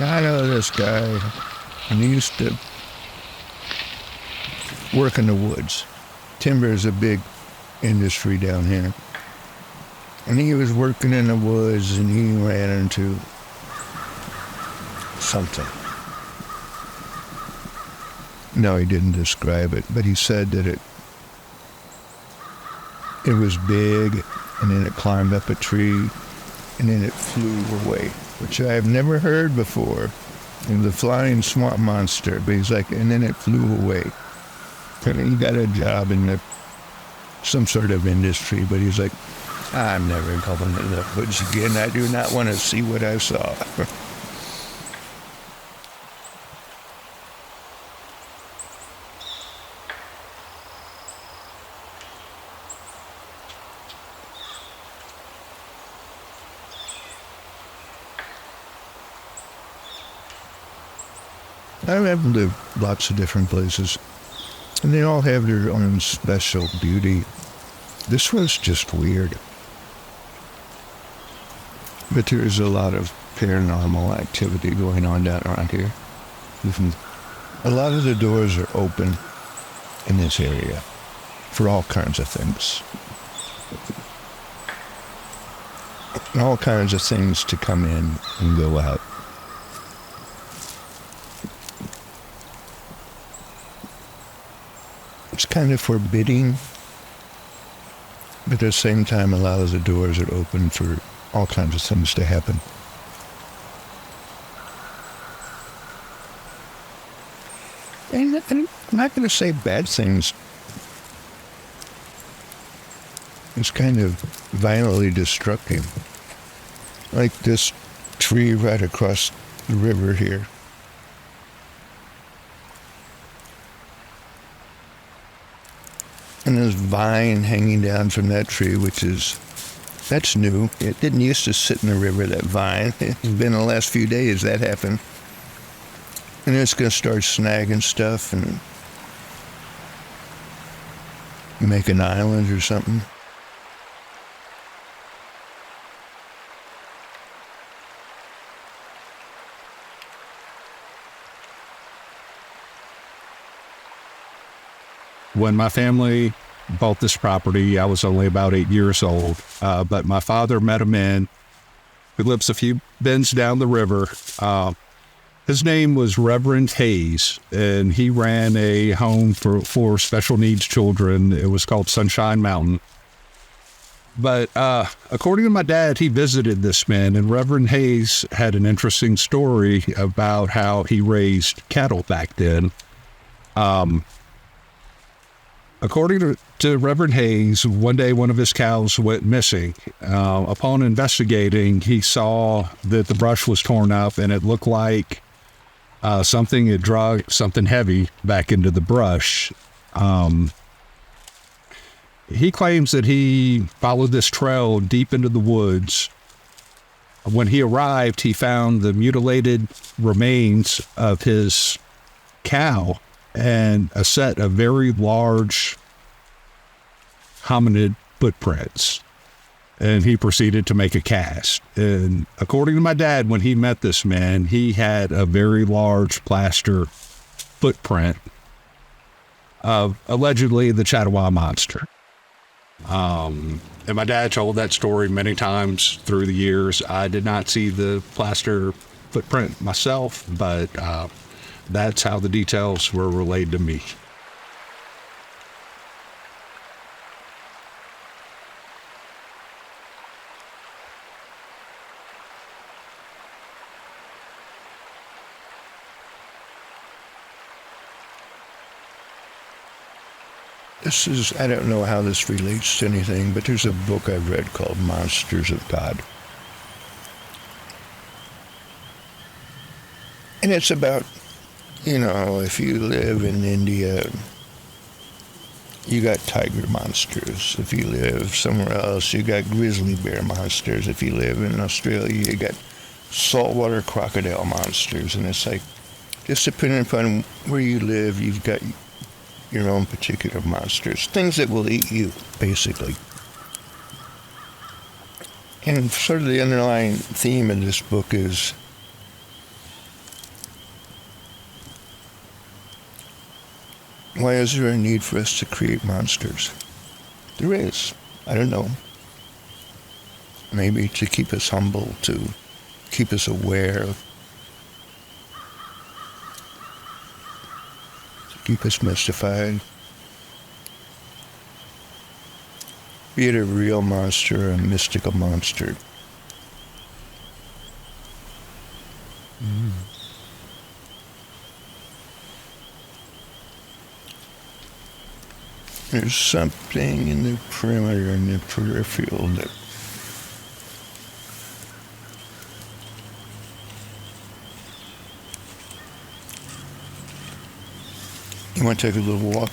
I know this guy, and he used to work in the woods. Timber is a big industry down here. And he was working in the woods, and he ran into something. No, he didn't describe it, but he said that it was big, and then it climbed up a tree, and then it flew away, which I have never heard before. And the flying swamp monster, but he's like, and then it flew away. And he got a job in some sort of industry, but he's like, I'm never going in the woods again. I do not want to see what I saw. I've lived lots of different places, and they all have their own special beauty. This was just weird. But there's a lot of paranormal activity going on down around here. A lot of the doors are open in this area for all kinds of things. All kinds of things to come in and go out. It's kind of forbidding, but at the same time, a lot of the doors are open for all kinds of things to happen. And I'm not going to say bad things. It's kind of violently destructive. Like this tree right across the river here. And this vine hanging down from that tree, that's new. It didn't used to sit in the river, that vine. It's been the last few days that happened. And it's going to start snagging stuff and make an island or something. When my family bought this property, I was only about 8 years old, but my father met a man who lives a few bends down the river. His name was Reverend Hayes, and he ran a home for special needs children. It was called Sunshine Mountain. But according to my dad, he visited this man, and Reverend Hayes had an interesting story about how he raised cattle back then. According to Reverend Hayes, one day one of his cows went missing. Upon investigating, he saw that the brush was torn up, and it looked like something had dragged something heavy back into the brush. He claims that he followed this trail deep into the woods. When he arrived, he found the mutilated remains of his cow and a set of very large hominid footprints. And he proceeded to make a cast. And according to my dad, when he met this man, he had a very large plaster footprint of allegedly the Chatawa Monster. And my dad told that story many times through the years. I did not see the plaster footprint myself, but that's how the details were relayed to me. I don't know how this relates to anything, but there's a book I've read called Monsters of God. And it's about, if you live in India, you got tiger monsters. If you live somewhere else, you got grizzly bear monsters. If you live in Australia, you got saltwater crocodile monsters. And it's like, just depending upon where you live, you've got your own particular monsters. Things that will eat you, basically. And sort of the underlying theme in this book is Why is there a need for us to create monsters? There is. I don't know. Maybe to keep us humble, to keep us aware, to keep us mystified. Be it a real monster or a mystical monster. There's something in the perimeter and the peripheral that you want to take a little walk?